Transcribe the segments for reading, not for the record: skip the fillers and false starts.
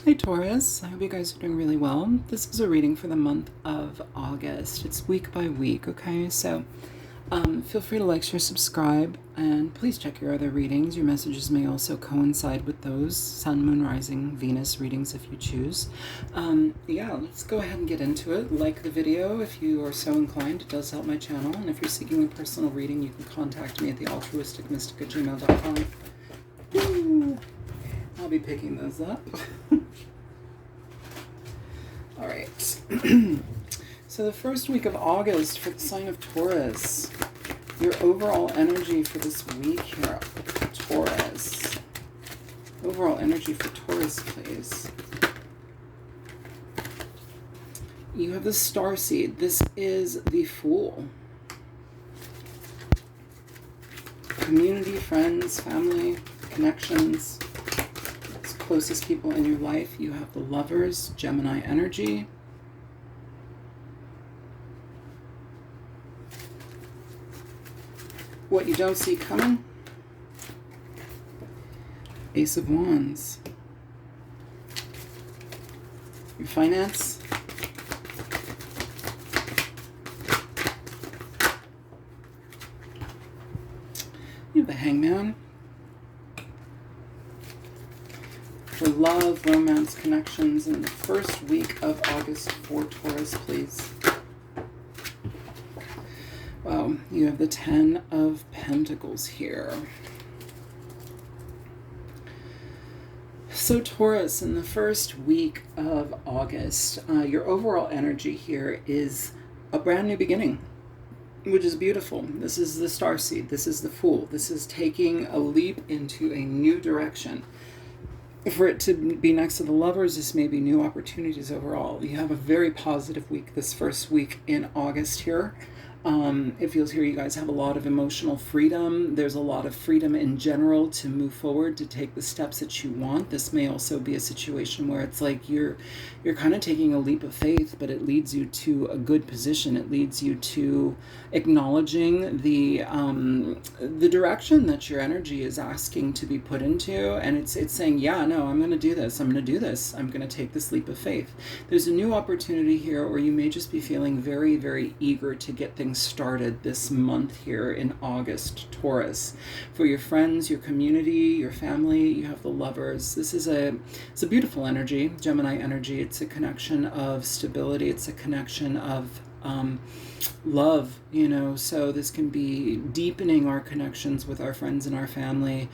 Hi Taurus, I hope you guys are doing really well. This is a reading for the month of August. It's week by week, okay? So feel free to like, share, subscribe, and please check your other readings. Your messages may also coincide with those Sun, Moon, Rising, Venus readings if you choose. Yeah, let's go ahead and get into it. Like the video if you are so inclined. It does help my channel. And if you're seeking a personal reading, you can contact me at thealtruisticmystic@gmail.com. I'll be picking those up. All right. So the first week of August for the sign of Taurus, your overall energy for this week here, Taurus. Overall energy for Taurus, please. You have the starseed. This is the Fool. Community, friends, family, connections, closest people in your life. You have the Lovers, Gemini energy. What you don't see coming, Ace of Wands. Your finance, you have the Hangman. For love, romance, connections in the first week of August for Taurus, please. Wow, you have the Ten of Pentacles here. So Taurus, in the first week of August, your overall energy here is a brand new beginning, which is beautiful. This is the starseed. This is the Fool. This is taking a leap into a new direction. For it to be next to the Lovers, this may be new opportunities overall. You have a very positive week this first week in August here. It feels here you guys have a lot of emotional freedom. There's a lot of freedom in general to move forward, to take the steps that you want. This may also be a situation where it's like you're kind of taking a leap of faith, but it leads you to a good position. It leads you to acknowledging the direction that your energy is asking to be put into, and it's saying, yeah, no, I'm going to do this. I'm going to do this. I'm going to take this leap of faith. There's a new opportunity here, or you may just be feeling very, very eager to get things started this month here in August, Taurus. For your friends, your community, your family, you have the Lovers. This is it's a beautiful energy, Gemini energy. It's a connection of stability. It's a connection of love, you know, so this can be deepening our connections with our friends and our family.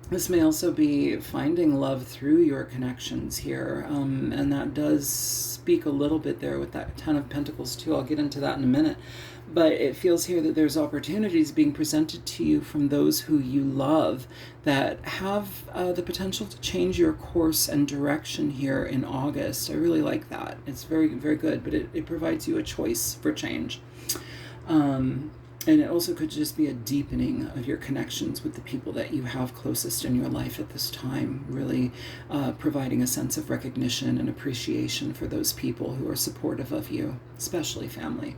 This may also be finding love through your connections here, and that does speak a little bit there with that Ten of Pentacles too. I'll get into that in a minute. But it feels here that there's opportunities being presented to you from those who you love that have the potential to change your course and direction here in August. I really like that. It's very, very good, but it provides you a choice for change. And it also could just be a deepening of your connections with the people that you have closest in your life at this time, really providing a sense of recognition and appreciation for those people who are supportive of you, especially family.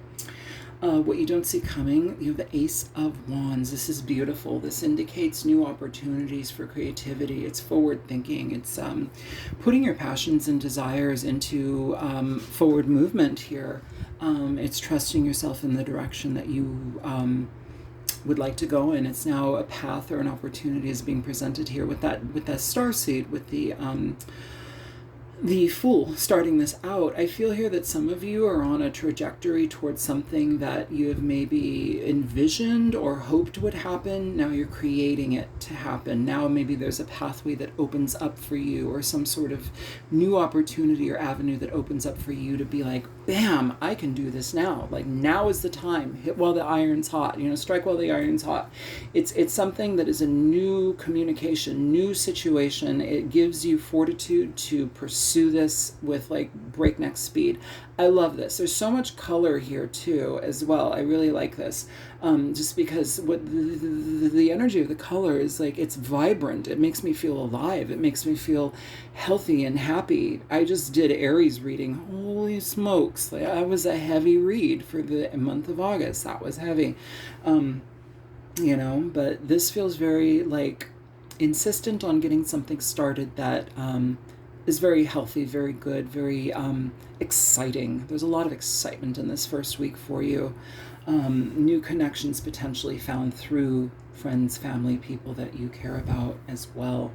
What you don't see coming, you have the Ace of Wands. This is beautiful. This indicates new opportunities for creativity. It's forward thinking. It's putting your passions and desires into forward movement here. It's trusting yourself in the direction that you would like to go in. It's now a path or an opportunity is being presented here with that starseed, with the Fool starting this out. I feel here that some of you are on a trajectory towards something that you have maybe envisioned or hoped would happen. Now you're creating it to happen. Now maybe there's a pathway that opens up for you, or some sort of new opportunity or avenue that opens up for you to be like, bam, I can do this now. Like, now is the time. Hit while the iron's hot, you know, strike while the iron's hot. It's something that is a new communication, new situation. It gives you fortitude to pursue this with like breakneck speed. I love this. There's so much color here too as well. I really like this, just because what the energy of the color is like, it's vibrant. It makes me feel alive. It makes me feel healthy and happy. I just did Aries reading. Holy smokes, that was a heavy read for the month of August. That was heavy, you know, but this feels very like insistent on getting something started that is very healthy, very good, very exciting. There's a lot of excitement in this first week for you. New connections potentially found through friends, family, people that you care about as well.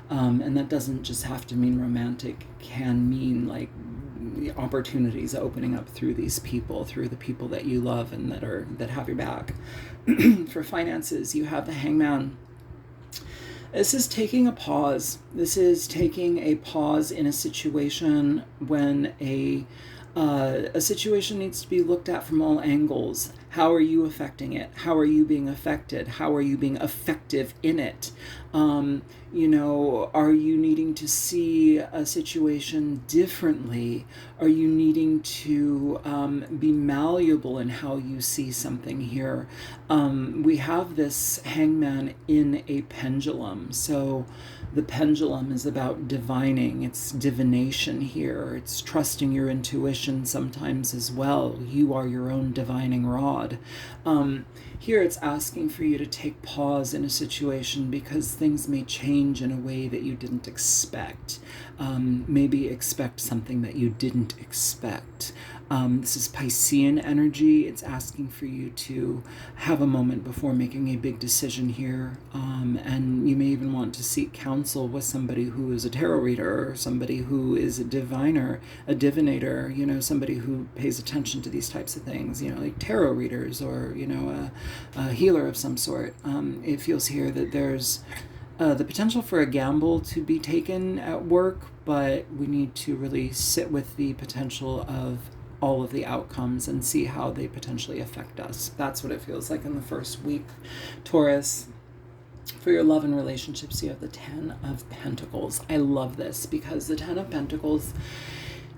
And that doesn't just have to mean romantic, can mean like opportunities opening up through these people, through the people that you love and that have your back. For finances, you have the Hangman. This is taking a pause. This is taking a pause in a situation when a situation needs to be looked at from all angles. How are you affecting it? How are you being affected? How are you being effective in it? Are you needing to see a situation differently? Are you needing to be malleable in how you see something here? We have this Hangman in a pendulum. So the pendulum is about divining. It's divination here. It's trusting your intuition sometimes as well. You are your own divining rod. Here it's asking for you to take pause in a situation because things may change in a way that you didn't expect. Maybe expect something that you didn't expect. This is Piscean energy. It's asking for you to have a moment before making a big decision here. And you may even want to seek counsel with somebody who is a tarot reader or somebody who is a diviner, a divinator, somebody who pays attention to these types of things, like tarot readers or, a healer of some sort. It feels here that there's the potential for a gamble to be taken at work, but we need to really sit with the potential of all of the outcomes and see how they potentially affect us. That's what it feels like in the first week, Taurus. For your love and relationships, you have the Ten of Pentacles. I love this because the Ten of Pentacles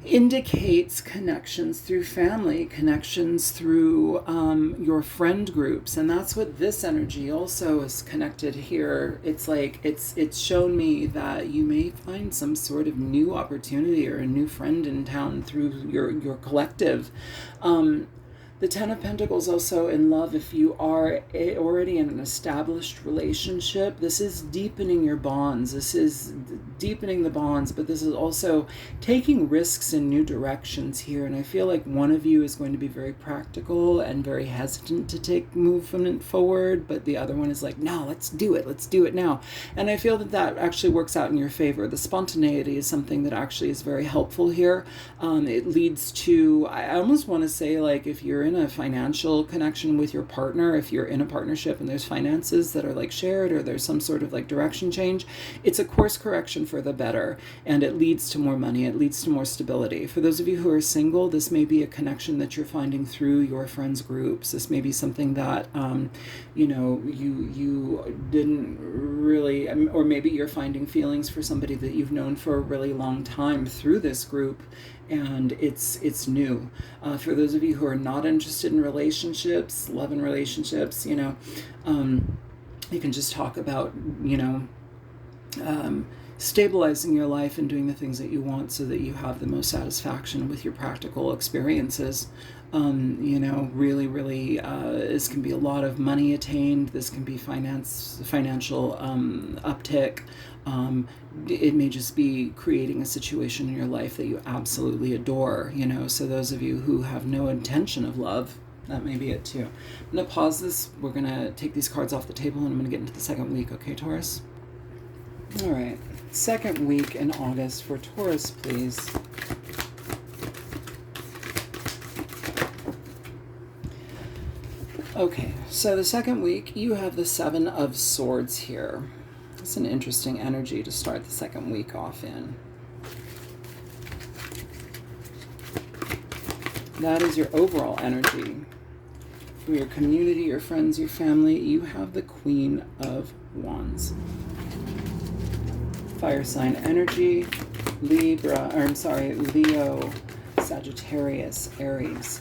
indicates connections through family, connections through your friend groups, and that's what this energy also is connected here. It's like it's shown me that you may find some sort of new opportunity or a new friend in town through your collective. The Ten of Pentacles also in love, if you are already in an established relationship, this is deepening your bonds. This is deepening the bonds, but this is also taking risks in new directions here. And I feel like one of you is going to be very practical and very hesitant to take movement forward, but the other one is like, no, let's do it. Let's do it now. And I feel that actually works out in your favor. The spontaneity is something that actually is very helpful here. It leads to, I almost want to say, like, if you're in a financial connection with your partner, if you're in a partnership and there's finances that are like shared or there's some sort of like direction change, it's a course correction for the better, and it leads to more money, it leads to more stability. For those of you who are single, this may be a connection that you're finding through your friends groups. This may be something that you didn't really, or maybe you're finding feelings for somebody that you've known for a really long time through this group, and it's new. For those of you who are not interested in relationships, love and relationships, you can just talk about, stabilizing your life and doing the things that you want so that you have the most satisfaction with your practical experiences. Really, this can be a lot of money attained. This can be financial uptick. It may just be creating a situation in your life that you absolutely adore, so those of you who have no intention of love, that may be it too. I'm going to pause this. We're going to take these cards off the table and I'm going to get into the second week. Okay, Taurus? All right. Second week in August for Taurus, please. Okay, so the second week, you have the Seven of Swords here. It's an interesting energy to start the second week off in. That is your overall energy. For your community, your friends, your family, you have the Queen of Wands. Fire sign energy, Leo, Sagittarius, Aries.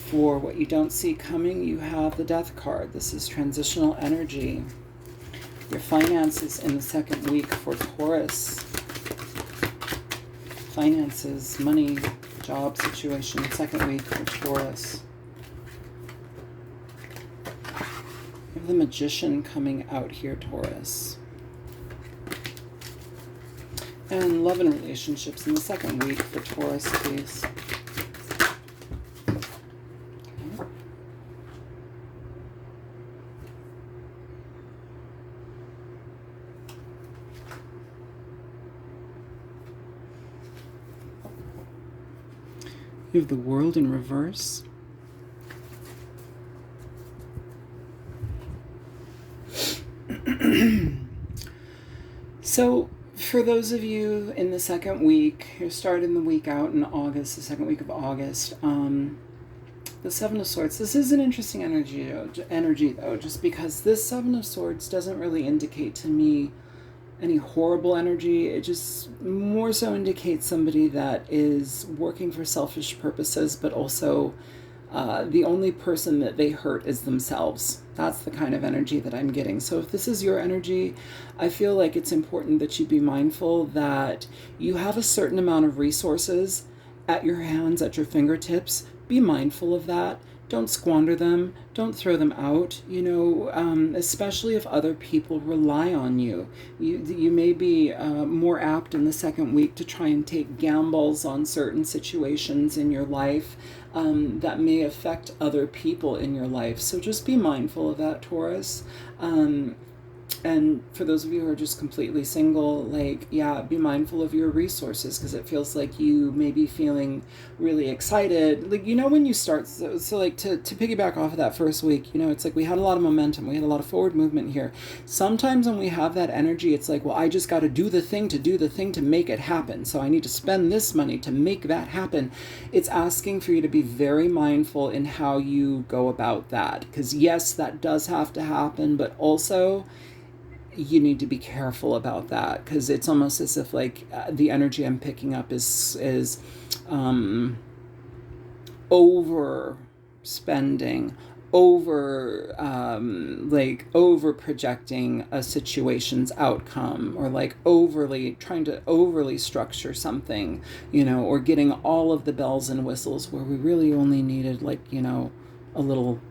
For what you don't see coming, you have the Death card. This is transitional energy. Your finances in the second week for Taurus. Finances, money, job situation, second week for Taurus. You have the Magician coming out here, Taurus. And love and relationships in the second week for Taurus, please. Okay. You have the World in reverse. So, for those of you in the second week, you're starting the week out in August, the second week of August, the Seven of Swords, this is an interesting energy though, just because this Seven of Swords doesn't really indicate to me any horrible energy. It just more so indicates somebody that is working for selfish purposes, but also the only person that they hurt is themselves. That's the kind of energy that I'm getting. So if this is your energy, I feel like it's important that you be mindful that you have a certain amount of resources at your hands, at your fingertips. Be mindful of that. Don't squander them. Don't throw them out, especially if other people rely on you. You may be more apt in the second week to try and take gambles on certain situations in your life that may affect other people in your life. So just be mindful of that, Taurus. And for those of you who are just completely single, be mindful of your resources, because it feels like you may be feeling really excited. When you start, to piggyback off of that first week, it's like we had a lot of momentum. We had a lot of forward movement here. Sometimes when we have that energy, it's like, well, I just got to do the thing to make it happen. So I need to spend this money to make that happen. It's asking for you to be very mindful in how you go about that. Because yes, that does have to happen, but also you need to be careful about that, because it's almost as if the energy I'm picking up is overspending, over projecting a situation's outcome, or trying to overly structure something, or getting all of the bells and whistles where we really only needed a little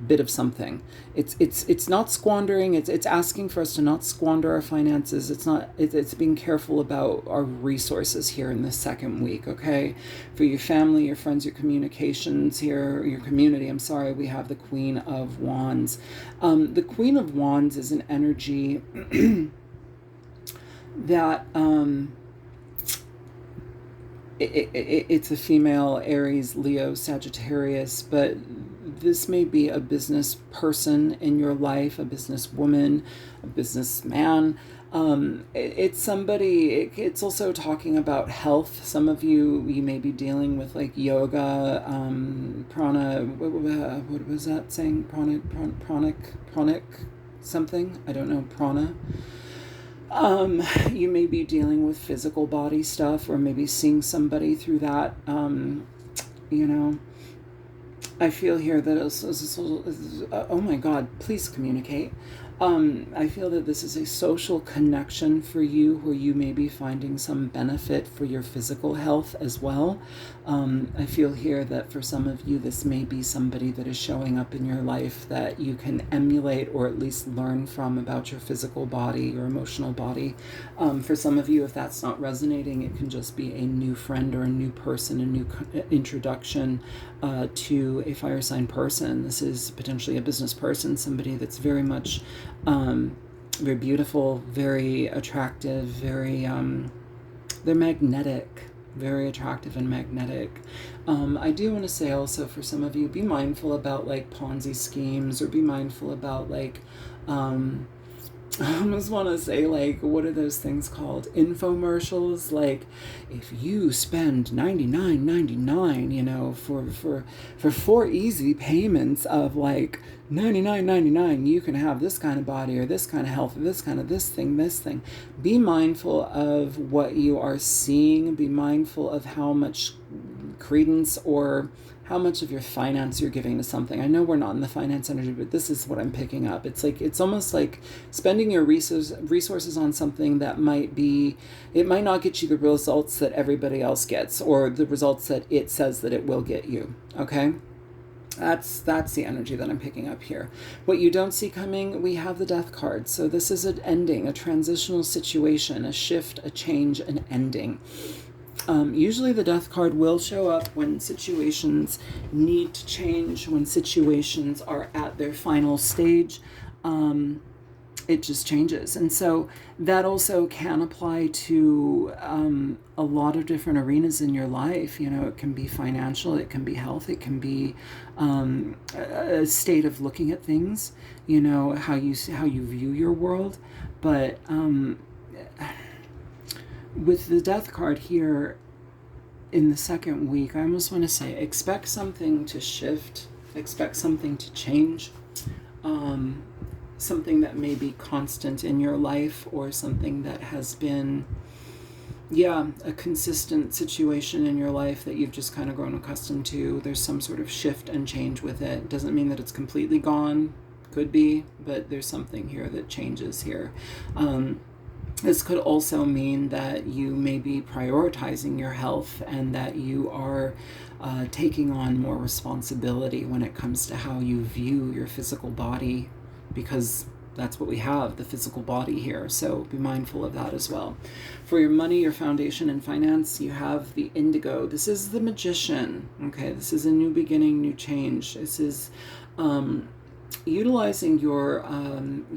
bit of something. It's not squandering. It's asking for us to not squander our finances. It's being careful about our resources here in this second week. Okay, for your family, your friends, your communications here, your community. I'm sorry. We have the Queen of Wands. The Queen of Wands is an energy that it's a female, Aries, Leo, Sagittarius, but this may be a business person in your life, a businesswoman, a businessman. It's somebody, it's also talking about health. Some of you may be dealing with yoga, prana, what was that saying? Pranic something? I don't know, prana. You may be dealing with physical body stuff, or maybe seeing somebody through that. I feel here that oh my God, please communicate. I feel that this is a social connection for you, where you may be finding some benefit for your physical health as well. I feel here that for some of you, this may be somebody that is showing up in your life that you can emulate, or at least learn from, about your physical body, your emotional body. For some of you, if that's not resonating, it can just be a new friend or a new person, a new introduction to a fire sign person. This is potentially a business person, somebody that's very much very beautiful, very attractive, they're magnetic, very attractive and magnetic. I do want to say also, for some of you, be mindful about Ponzi schemes, or be mindful about I almost want to say, what are those things called? Infomercials. If you spend $99.99, for 4 easy payments of $99.99, you can have this kind of body, or this kind of health, or this kind of this thing. Be mindful of what you are seeing. Be mindful of how much credence or how much of your finance you're giving to something. I know we're not in the finance energy, but this is what I'm picking up. It's almost like spending your resources on something that might not get you the results that everybody else gets, or the results that it says that it will get you. Okay? That's the energy that I'm picking up here. What you don't see coming, we have the Death card. So this is an ending, a transitional situation, a shift, a change, an ending. Usually the Death card will show up when situations need to change, when situations are at their final stage. It just changes. And so that also can apply to a lot of different arenas in your life. You know, it can be financial, it can be health, it can be a state of looking at things, you know, how you view your world. But with the Death card here in the second week, I almost want to say expect something to shift, expect something to change. Something that may be constant in your life, or something that has been, a consistent situation in your life that you've just kind of grown accustomed to. There's some sort of shift and change with it. Doesn't mean that it's completely gone. Could be, but there's something here that changes here. This could also mean that you may be prioritizing your health, and that you are taking on more responsibility when it comes to how you view your physical body, because that's what we have, the physical body here. So be mindful of that as well. For your money, your foundation, and finance, you have the Indigo. This is the Magician. Okay, this is a new beginning, new change. This is utilizing your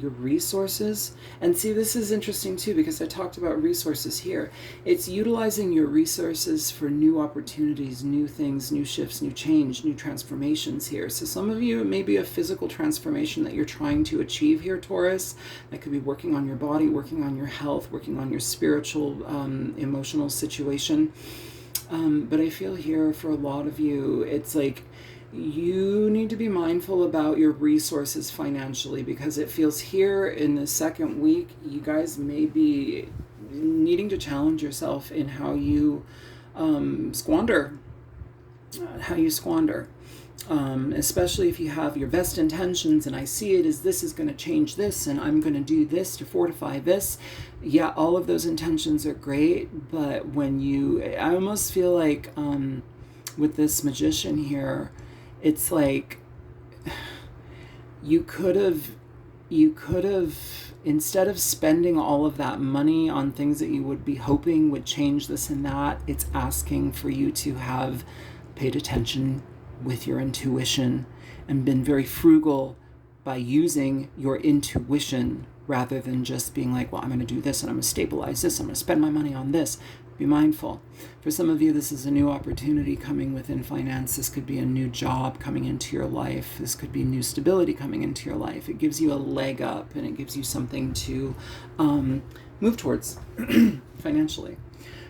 resources. And see, this is interesting too, because I talked about resources here. It's utilizing your resources for new opportunities, new things, new shifts, new change, new transformations here. So some of you, it may be a physical transformation that you're trying to achieve here, Taurus. That could be working on your body, working on your health, working on your spiritual, emotional situation. But I feel here for a lot of you, it's like you need to be mindful about your resources financially, because it feels here in the second week, you guys may be needing to challenge yourself in how you squander. Especially if you have your best intentions, and I see it as this is going to change this, and I'm going to do this to fortify this. Yeah, all of those intentions are great, but I almost feel like with this Magician here, it's like you could have, instead of spending all of that money on things that you would be hoping would change this and that, it's asking for you to have paid attention with your intuition and been very frugal by using your intuition, rather than just being like, well, I'm going to do this and I'm going to stabilize this, I'm going to spend my money on this. Be mindful. For some of you, this is a new opportunity coming within finance. This could be a new job coming into your life. This could be new stability coming into your life. It gives you a leg up, and it gives you something to move towards financially.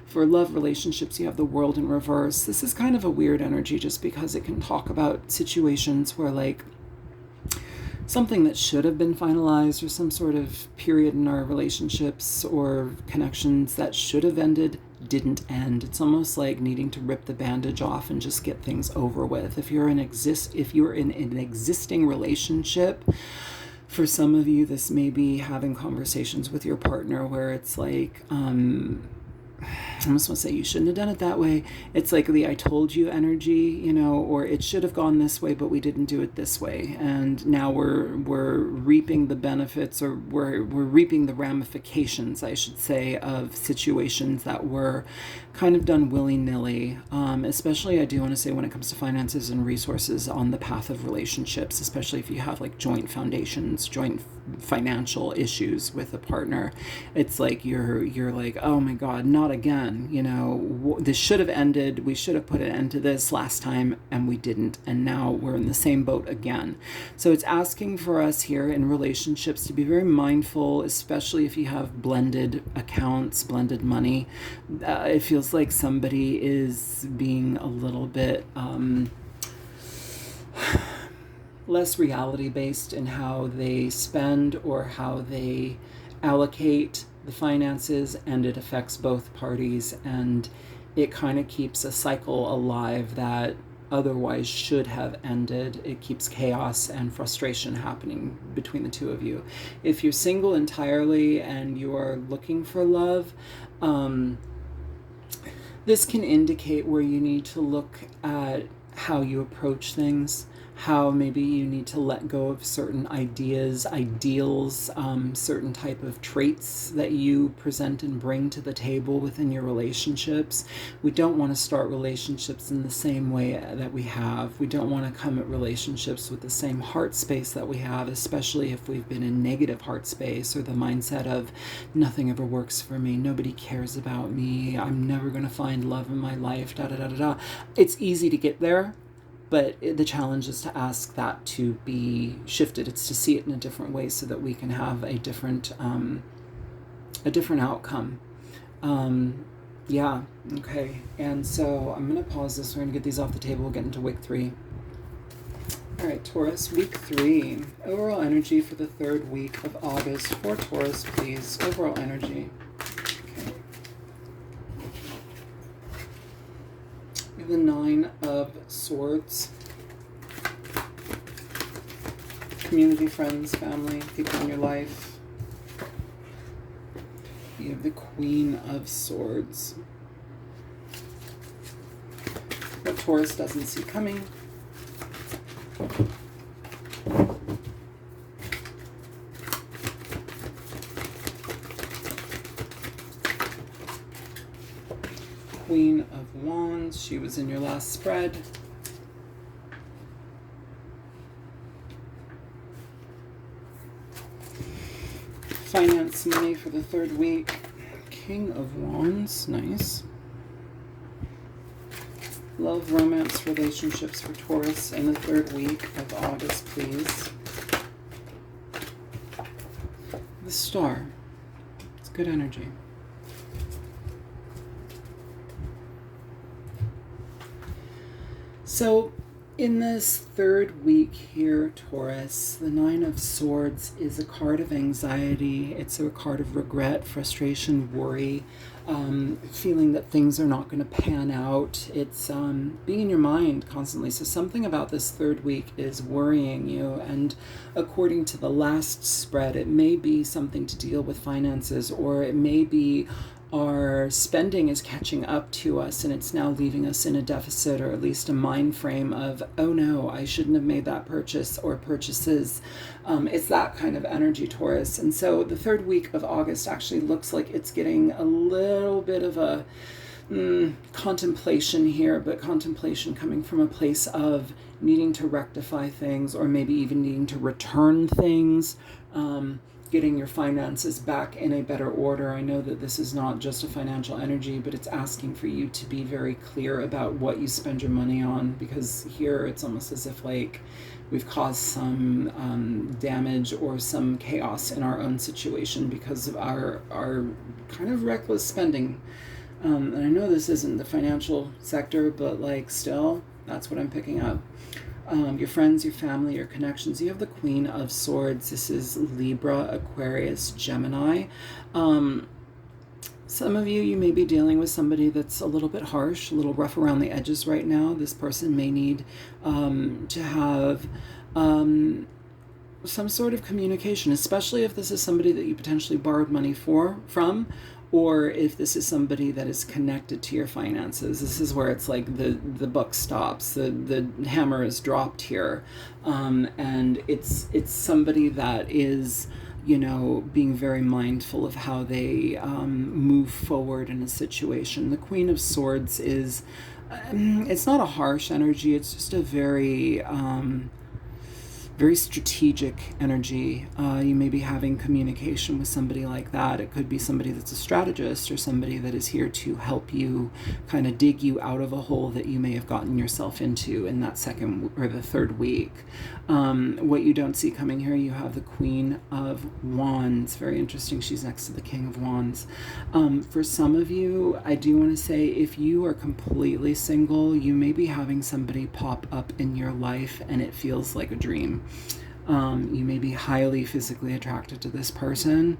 For love relationships, you have the World in reverse. This is kind of a weird energy, just because it can talk about situations where, like, something that should have been finalized, or some sort of period in our relationships or connections that should have ended didn't end. It's almost like needing to rip the bandage off and just get things over with. If you're in an existing relationship, for some of you, this may be having conversations with your partner where it's like, I almost want to say you shouldn't have done it that way. It's like the I told you energy, or it should have gone this way, but we didn't do it this way. And now we're reaping the benefits, or we're reaping the ramifications, I should say, of situations that were kind of done willy-nilly. Especially, I do want to say, when it comes to finances and resources on the path of relationships, especially if you have like joint foundations, joint financial issues with a partner, it's like you're like, oh my God, not again. This should have ended. We should have put an end to this last time, and we didn't. And now we're in the same boat again. So it's asking for us here in relationships to be very mindful, especially if you have blended accounts, blended money. It feels like somebody is being a little bit less reality-based in how they spend or how they allocate the finances, and it affects both parties, and it kind of keeps a cycle alive that otherwise should have ended. It keeps chaos and frustration happening between the two of you. If you're single entirely and you are looking for love, this can indicate where you need to look at how you approach things, how maybe you need to let go of certain ideas, ideals, certain type of traits that you present and bring to the table within your relationships. We don't want to start relationships in the same way that we have. We don't want to come at relationships with the same heart space that we have, especially if we've been in negative heart space or the mindset of nothing ever works for me, nobody cares about me, I'm never going to find love in my life, da da da da da. It's easy to get there. But the challenge is to ask that to be shifted. It's to see it in a different way so that we can have a different outcome. Yeah, okay. And so I'm going to pause this. We're going to get these off the table. We'll get into week 3. All right, Taurus, week 3. Overall energy for the 3rd week of August. For Taurus, please. Overall energy. Okay. We have the 9 of Swords. Community, friends, family, people in your life. You have the Queen of Swords. What Taurus doesn't see coming. Queen of Wands. She was in your last spread. Finance, money for the 3rd week. King of Wands. Nice. Love, romance, relationships for Taurus in the 3rd week of August, please. The Star. It's good energy. So in this 3rd week here, Taurus, the 9 of Swords is a card of anxiety. It's a card of regret, frustration, worry, feeling that things are not going to pan out. It's being in your mind constantly. So something about this 3rd week is worrying you. And according to the last spread, it may be something to deal with finances, or it may be our spending is catching up to us and it's now leaving us in a deficit, or at least a mind frame of, oh no, I shouldn't have made that purchase or purchases. It's that kind of energy, Taurus. And so the 3rd week of August actually looks like it's getting a little bit of a contemplation here, but contemplation coming from a place of needing to rectify things, or maybe even needing to return things. Getting your finances back in a better order. I know that this is not just a financial energy, but it's asking for you to be very clear about what you spend your money on, because here it's almost as if like we've caused some damage or some chaos in our own situation because of our kind of reckless spending. And I know this isn't the financial sector, but like still, that's what I'm picking up. Your friends, your family, your connections. You have the Queen of Swords. This is Libra, Aquarius, Gemini. Some of you may be dealing with somebody that's a little bit harsh, a little rough around the edges right now. This person may need to have some sort of communication, especially if this is somebody that you potentially borrowed money from, or if this is somebody that is connected to your finances. This is where it's like the buck stops, the hammer is dropped here, and it's somebody that is, you know, being very mindful of how they move forward in a situation. The Queen of Swords is, it's not a harsh energy, it's just a very strategic energy. You may be having communication with somebody like that. It could be somebody that's a strategist, or somebody that is here to help you kind of dig you out of a hole that you may have gotten yourself into in that 2nd or the 3rd week. What you don't see coming here, you have the Queen of Wands. Very interesting. She's next to the King of Wands. For some of you, I do want to say, if you are completely single, you may be having somebody pop up in your life and it feels like a dream. You may be highly physically attracted to this person.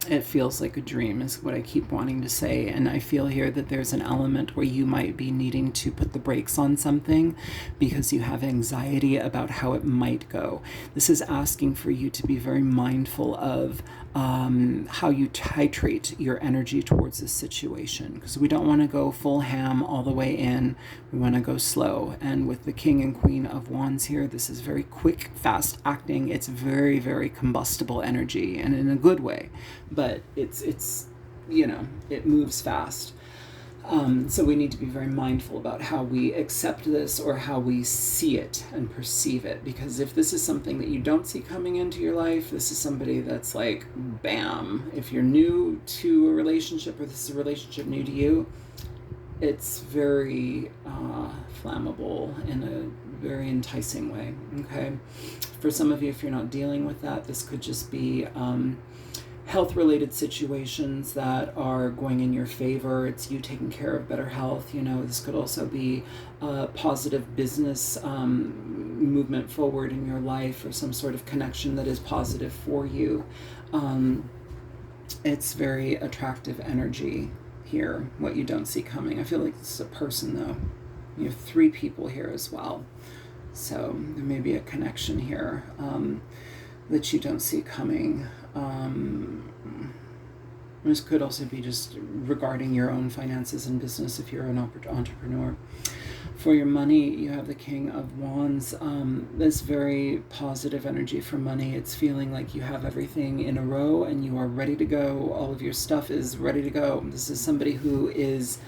It feels like a dream is what I keep wanting to say. And I feel here that there's an element where you might be needing to put the brakes on something because you have anxiety about how it might go. This is asking for you to be very mindful of how you titrate your energy towards this situation, because we don't want to go full ham all the way in. We want to go slow. And with the King and Queen of Wands here, this is very quick, fast acting. It's very, very combustible energy, and in a good way. But it's you know, it moves fast. So we need to be very mindful about how we accept this or how we see it and perceive it. Because if this is something that you don't see coming into your life, this is somebody that's like, bam. If you're new to a relationship, or this is a relationship new to you, it's very flammable in a very enticing way, okay? For some of you, if you're not dealing with that, this could just be health-related situations that are going in your favor. It's you taking care of better health. You know, this could also be a positive business movement forward in your life, or some sort of connection that is positive for you. It's very attractive energy here, what you don't see coming. I feel like this is a person, though. You have 3 people here as well. So there may be a connection here that you don't see coming. This could also be just regarding your own finances and business if you're an entrepreneur. For your money, you have the King of Wands. This very positive energy for money. It's feeling like you have everything in a row and you are ready to go. All of your stuff is ready to go. This is somebody who is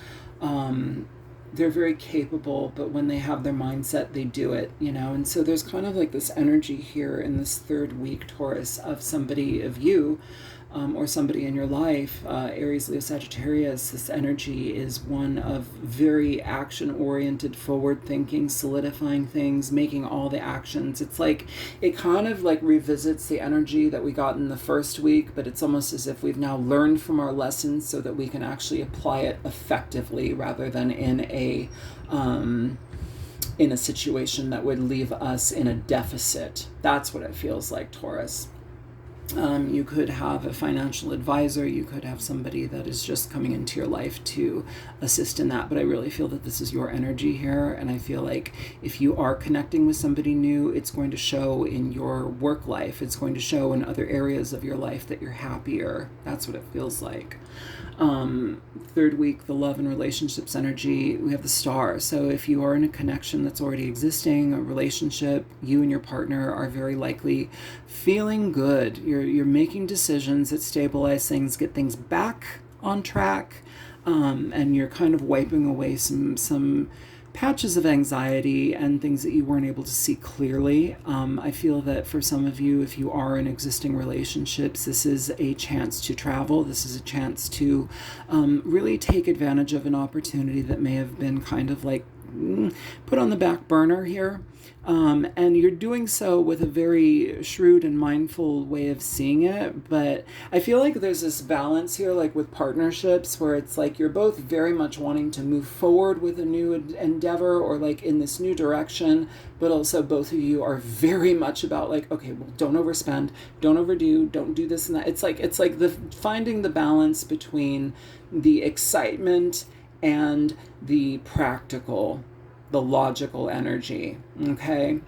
they're very capable, but when they have their mindset, they do it, you know. And so there's kind of like this energy here in this 3rd week, Taurus, of somebody, of you, or somebody in your life, Aries, Leo, Sagittarius. This energy is one of very action-oriented, forward-thinking, solidifying things, making all the actions. It's like, it kind of like revisits the energy that we got in the 1st week, but it's almost as if we've now learned from our lessons so that we can actually apply it effectively, rather than in a situation that would leave us in a deficit. That's what it feels like, Taurus. You could have a financial advisor. You could have somebody that is just coming into your life to assist in that. But I really feel that this is your energy here. And I feel like if you are connecting with somebody new, it's going to show in your work life. It's going to show in other areas of your life that you're happier. That's what it feels like. 3rd week, the love and relationships energy, we have the Star. So if you are in a connection that's already existing, a relationship, you and your partner are very likely feeling good. You're making decisions that stabilize things, get things back on track, and you're kind of wiping away some patches of anxiety and things that you weren't able to see clearly. I feel that for some of you, if you are in existing relationships, this is a chance to travel. This is a chance to really take advantage of an opportunity that may have been kind of like put on the back burner here. And you're doing so with a very shrewd and mindful way of seeing it. But I feel like there's this balance here, like with partnerships, where it's like you're both very much wanting to move forward with a new endeavor, or like in this new direction, but also both of you are very much about like, okay, well, don't overspend, don't overdo, don't do this and that. It's like the finding the balance between the excitement and the practical, the logical energy, okay?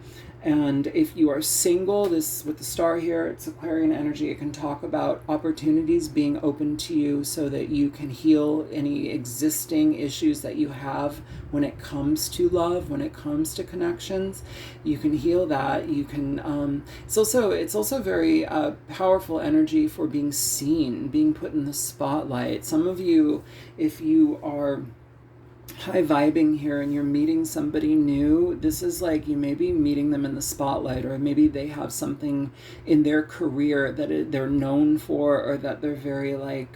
And if you are single, this with the Star here, it's Aquarian energy. It can talk about opportunities being open to you so that you can heal any existing issues that you have when it comes to love, when it comes to connections. You can heal that. You can. It's also very powerful energy for being seen, being put in the spotlight. Some of you, if you are high vibing here and you're meeting somebody new, this is like you may be meeting them in the spotlight, or maybe they have something in their career that they're known for, or that they're very like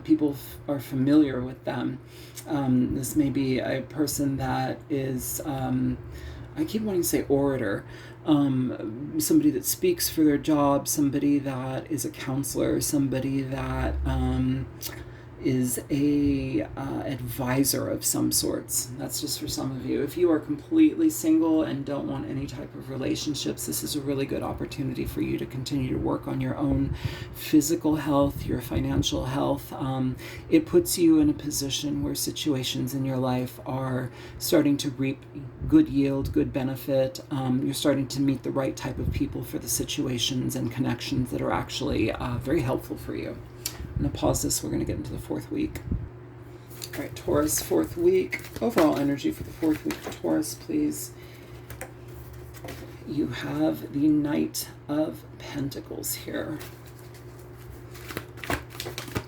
people are familiar with them. This may be a person that is I keep wanting to say orator, somebody that speaks for their job, somebody that is a counselor, somebody that is a advisor of some sorts. That's just for some of you. If you are completely single and don't want any type of relationships, this is a really good opportunity for you to continue to work on your own physical health, your financial health. It puts you in a position where situations in your life are starting to reap good yield, good benefit. You're starting to meet the right type of people for the situations and connections that are actually very helpful for you. I'm going to pause this. We're going to get into the fourth week. All right, Taurus, fourth week. Overall energy for the fourth week of Taurus, please. You have the Knight of Pentacles here.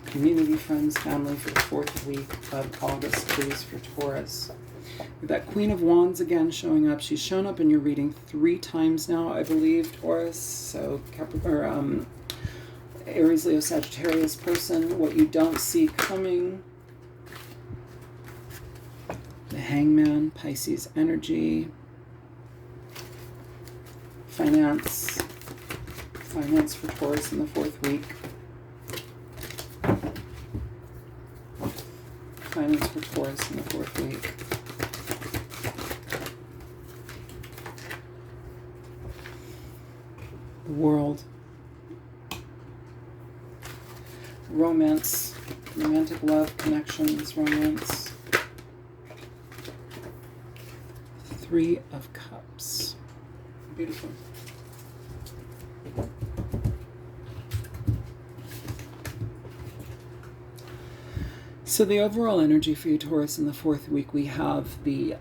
Community, friends, family for the fourth week of August, please, for Taurus. With that Queen of Wands again showing up. She's shown up in your reading 3 times now, I believe, Taurus. So Aries, Leo, Sagittarius person, what you don't see coming. The Hangman, Pisces energy. Finance for Taurus in the fourth week. Finance for Taurus in the fourth week. The World. Romance, romantic love, connections, romance. 3 of Cups. Beautiful. So the overall energy for you, Taurus, in the fourth week, we have the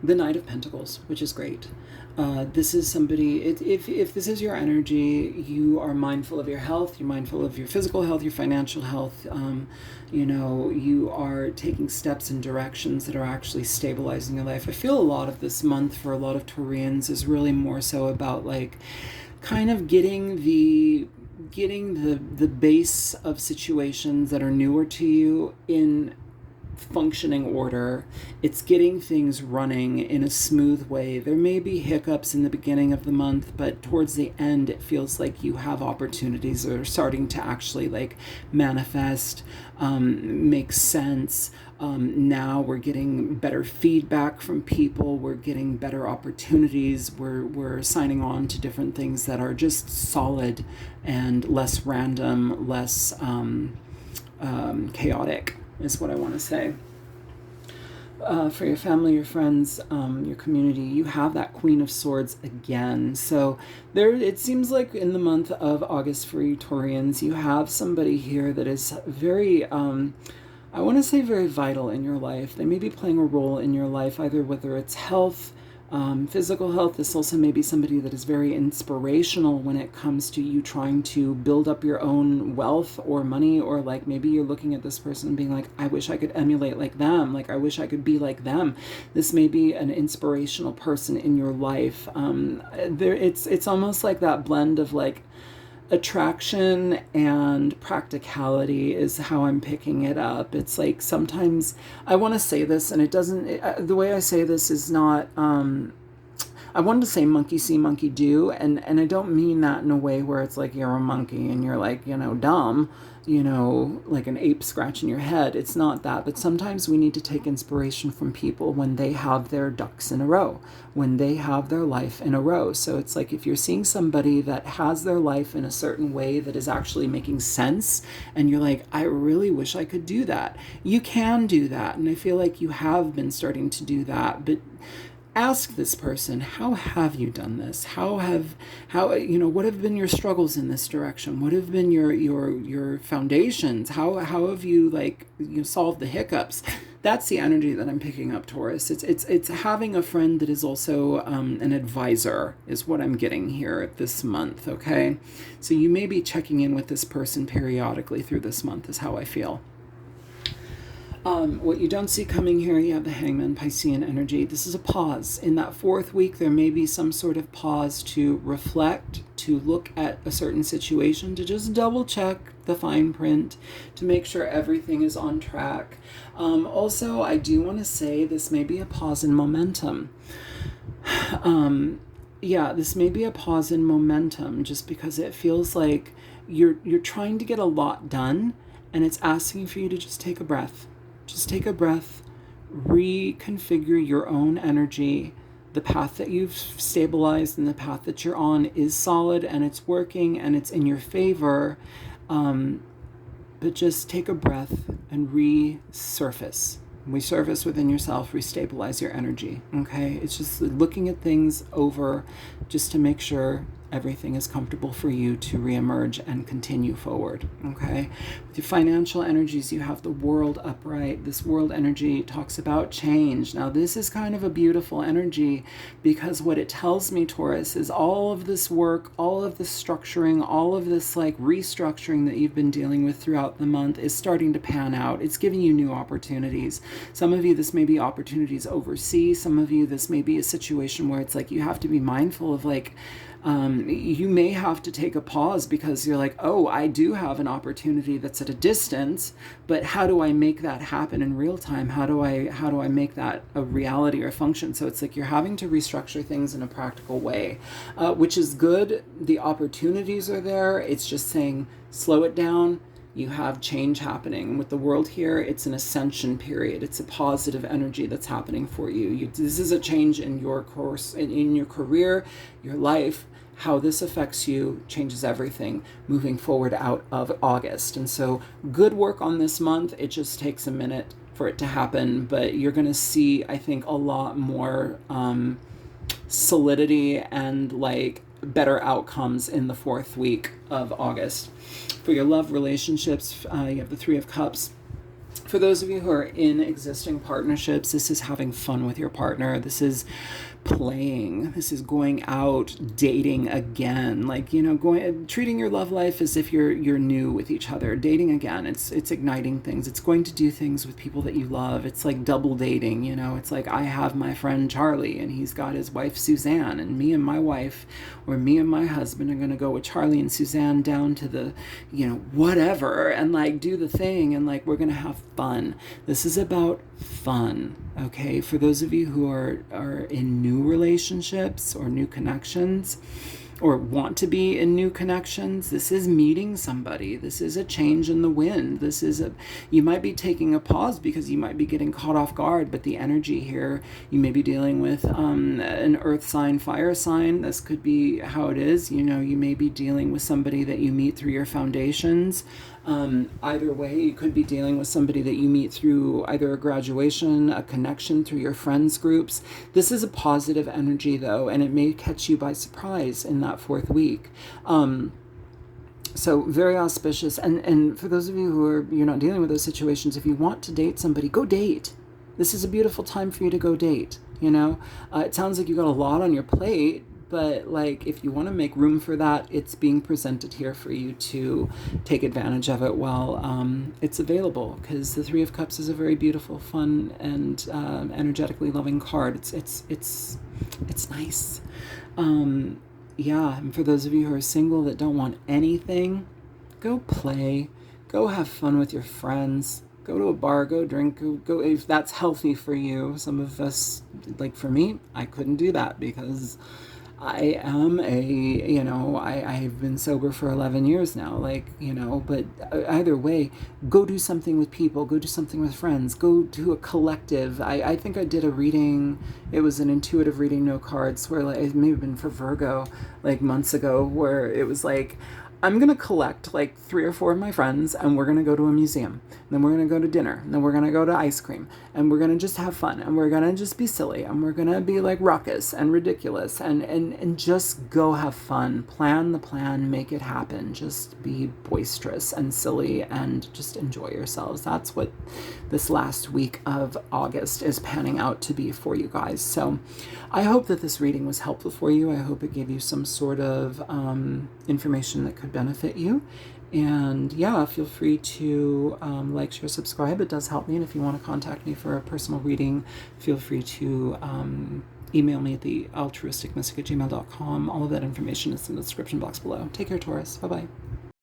Knight of Pentacles, which is great. This is somebody, if this is your energy, you are mindful of your health, you're mindful of your physical health, your financial health, you know, you are taking steps in directions that are actually stabilizing your life. I feel a lot of this month for a lot of Taurians is really more so about like kind of getting the base of situations that are newer to you in functioning order. It's getting things running in a smooth way. There may be hiccups in the beginning of the month, but towards the end it feels like you have opportunities that are starting to actually like manifest, make sense. Now we're getting better feedback from people, we're getting better opportunities, we're signing on to different things that are just solid and less random, less chaotic is what I want to say. For your family, your friends, your community, you have that Queen of Swords again. So there, it seems like in the month of August for you Taurians, you have somebody here that is very, I want to say very vital in your life. They may be playing a role in your life, either whether it's health, physical health. This also may be somebody that is very inspirational when it comes to you trying to build up your own wealth or money, or like maybe you're looking at this person and being like, I wish I could emulate like them, like I wish I could be like them. This may be an inspirational person in your life. It's almost like that blend of like attraction and practicality is how I'm picking it up. It's like sometimes I want to say this and it doesn't, the way I say this is not, I wanted to say monkey see, monkey do, and I don't mean that in a way where it's like you're a monkey and you're like, you know, dumb, you know, like an ape scratching your head. It's not that, but sometimes we need to take inspiration from people when they have their ducks in a row, when they have their life in a row. So it's like if you're seeing somebody that has their life in a certain way that is actually making sense, and you're like, I really wish I could do that. You can do that, and I feel like you have been starting to do that, but ask this person, how have you done this? How you know, what have been your struggles in this direction? What have been your foundations? How have you, like, you know, solved the hiccups? That's the energy that I'm picking up, Taurus. It's having a friend that is also an advisor is what I'm getting here this month, okay? So you may be checking in with this person periodically through this month is how I feel. What you don't see coming here, you have the Hangman, Piscean energy. This is a pause. In that fourth week, there may be some sort of pause to reflect, to look at a certain situation, to just double check the fine print, to make sure everything is on track. Also, I do want to say this may be a pause in momentum. Yeah, this may be a pause in momentum just because it feels like you're trying to get a lot done. And it's asking for you to just take a breath. Just take a breath, reconfigure your own energy. The path that you've stabilized and the path that you're on is solid and it's working and it's in your favor. But just take a breath and resurface. Resurface within yourself, restabilize your energy, okay? It's just looking at things over just to make sure everything is comfortable for you to reemerge and continue forward, okay? With your financial energies, you have the world upright. This world energy talks about change. Now, this is kind of a beautiful energy because what it tells me, Taurus, is all of this work, all of this structuring, all of this like restructuring that you've been dealing with throughout the month is starting to pan out. It's giving you new opportunities. Some of you, this may be opportunities overseas. Some of you, this may be a situation where it's like you have to be mindful of like, you may have to take a pause because you're like, oh, I do have an opportunity that's at a distance, but how do I make that happen in real time? How do I make that a reality or a function? So it's like you're having to restructure things in a practical way, which is good. The opportunities are there. It's just saying, slow it down. You have change happening. With the world here, it's an ascension period. It's a positive energy that's happening for you. This is a change in your course, in your career, your life. How this affects you changes everything moving forward out of August. And so good work on this month. It just takes a minute for it to happen, but you're going to see, I think, a lot more solidity and like better outcomes in the 4th week of August. For your love relationships, you have the 3 of Cups. For those of you who are in existing partnerships, this is having fun with your partner. This is playing. This is going out, dating again. Like, you know, treating your love life as if you're new with each other. Dating again. It's igniting things. It's going to do things with people that you love. It's like double dating, you know. It's like I have my friend Charlie and he's got his wife Suzanne, and me and my wife or me and my husband are going to go with Charlie and Suzanne down to the, you know, whatever, and like do the thing, and like we're going to have fun. This is about fun, okay? For those of you who are in new relationships or new connections, or want to be in new connections, this is meeting somebody. This is a change in the wind. This is you might be taking a pause because you might be getting caught off guard, but the energy here, you may be dealing with an earth sign, fire sign. This could be how it is. You know, you may be dealing with somebody that you meet through your foundations. Either way, you could be dealing with somebody that you meet through either a graduation, a connection through your friends groups. This is a positive energy though, and it may catch you by surprise in that 4th week. So very auspicious. And for those of you you're not dealing with those situations, if you want to date somebody, go date. This is a beautiful time for you to go date. You know, it sounds like you got a lot on your plate, but like if you want to make room for that, it's being presented here for you to take advantage of it while it's available, because the 3 of Cups is a very beautiful, fun, and energetically loving card. It's nice. Yeah, and for those of you who are single that don't want anything, go play, go have fun with your friends. Go to a bar, go drink, go if that's healthy for you. Some of us, like for me, I couldn't do that because I am I've been sober for 11 years now, like, you know, but either way, go do something with people, go do something with friends, go do a collective. I think I did a reading, it was an intuitive reading, no cards, where like, it may have been for Virgo, like months ago, where it was like, I'm going to collect like 3 or 4 of my friends and we're going to go to a museum. And then we're going to go to dinner. And then we're going to go to ice cream. And we're going to just have fun. And we're going to just be silly. And we're going to be like ruckus and ridiculous. And just go have fun. Plan the plan. Make it happen. Just be boisterous and silly and just enjoy yourselves. That's what this last week of August is panning out to be for you guys. So I hope that this reading was helpful for you. I hope it gave you some sort of information that could benefit you. And yeah, feel free to like, share, subscribe. It does help me. And if you want to contact me for a personal reading, feel free to email me at thealtruisticmystic@gmail.com. All of that information is in the description box below. Take care, Taurus. Bye-bye.